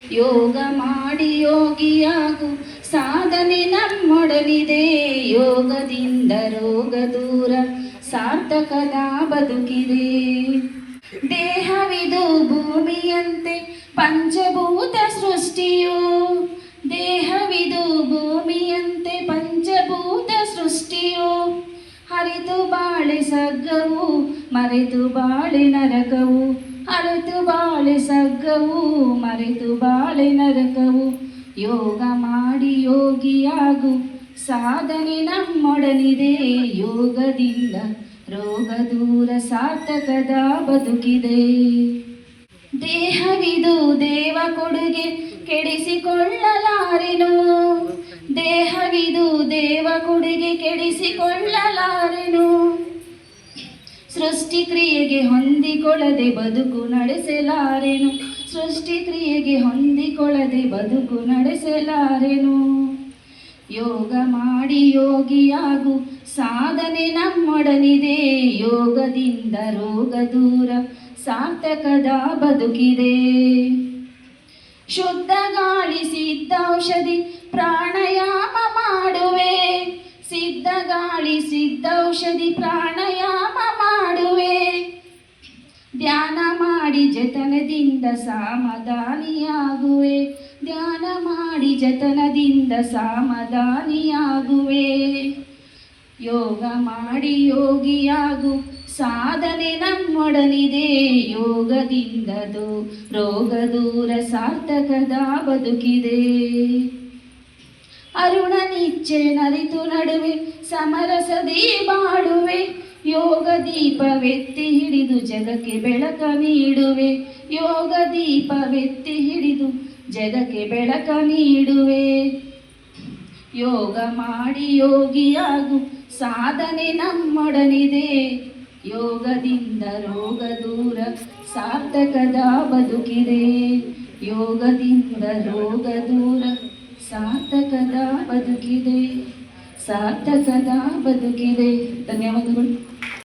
ಯೋಗ ಮಾಡಿ ಯೋಗಿಯಾಗು, ಸಾಧನೆ ನಮ್ಮೊಡನಿದೆ. ಯೋಗದಿಂದ ರೋಗ ದೂರ, ಸಾರ್ಥಕದ ಬದುಕಿದೆ. ದೇಹವಿದು ಭೂಮಿಯಂತೆ ಪಂಚಭೂತ ಸೃಷ್ಟಿಯು. ದೇಹವಿದು ಭೂಮಿಯಂತೆ ಪಂಚಭೂತ ಸೃಷ್ಟಿಯು. ಹರಿತು ಬಾಳೆ ಸಗ್ಗವು, ಮರೆತು ಬಾಳೆ ನರಕವು. ಅರಿತು ಬಾಳೆ ಸಗ್ಗವು, ಮರೆತು ಬಾಳೆ ನರಕವು. ಯೋಗ ಮಾಡಿ ಯೋಗಿಯಾಗು, ಸಾಧನೆ ನಮ್ಮೊಡನಿದೆ. ಯೋಗದಿಂದ ರೋಗ ದೂರ, ಸಾರ್ಥಕದ ಬದುಕಿದೆ. ದೇಹವಿದು ದೇವ ಕೊಡುಗೆ, ಕೆಡಿಸಿಕೊಳ್ಳಲಾರೆನು. ದೇಹವಿದು ದೇವ ಕೊಡುಗೆ, ಕೆಡಿಸಿಕೊಳ್ಳಲಾರೆನು. ಸೃಷ್ಟಿ ಕ್ರಿಯೆಗೆ ಹೊಂದಿಕೊಳ್ಳದೆ ಬದುಕು ನಡೆಸಲಾರೆನು. ಸೃಷ್ಟಿ ಕ್ರಿಯೆಗೆ ಹೊಂದಿಕೊಳ್ಳದೆ ಬದುಕು ನಡೆಸಲಾರೆನು. ಯೋಗ ಮಾಡಿ ಯೋಗಿಯಾಗು, ಸಾಧನೆ ನಮ್ಮೊಡನಿದೆ. ಯೋಗದಿಂದ ರೋಗ ದೂರ, ಸಾರ್ಥಕದ ಬದುಕಿದೆ. ಶುದ್ಧ ಗಾಳಿ ಸಿದ್ಧೌಷಧಿ, ಪ್ರಾಣಾಯಾಮ ಮಾಡುವೆ. ಸಿದ್ಧ ಗಾಳಿ ಸಿದ್ಧೌಷಧಿ, ಪ್ರಾಣಾಯಾಮ ಮಾಡುವೆ. ಧ್ಯಾನ ಮಾಡಿ ಜತನದಿಂದ ಸಮಾಧಾನಿಯಾಗುವೆ. ಧ್ಯಾನ ಮಾಡಿ ಜತನದಿಂದ ಸಮಾಧಾನಿಯಾಗುವೆ. ಯೋಗ ಮಾಡಿ ಯೋಗಿಯಾಗು, ಸಾಧನೆ ನಮ್ಮೊಡನಿದೆ. ಯೋಗದಿಂದ ರೋಗ ದೂರ, ಸಾರ್ಥಕದ ಬದುಕಿದೆ. ಅರುಣ ನಿಚ್ಚೆ ನರಿತು ನಡುವೆ, ಸಮರಸದಿ ಬಾಳುವೆ. ಯೋಗ ದೀಪವೆತ್ತಿ ಹಿಡಿದು ಜಗಕ್ಕೆ ಬೆಳಕ ನೀಡುವೆ. ಯೋಗ ದೀಪವೆತ್ತಿ ಹಿಡಿದು ಜಗಕ್ಕೆ ಬೆಳಕ ನೀಡುವೆ. ಯೋಗ ಮಾಡಿ ಯೋಗಿಯಾಗು, ಸಾಧನೆ ನಮ್ಮೊಡನಿದೆ. ಯೋಗದಿಂದ ರೋಗ ದೂರ, ಸಾರ್ಥಕದ ಬದುಕಿದೆ. ಯೋಗದಿಂದ ರೋಗ ದೂರ, ಸಾರ್ಥಕದ ಬದುಕಿದೆ. ಸಾರ್ಥಕದ ಬದುಕಿದೆ. ಧನ್ಯವಾದಗಳು.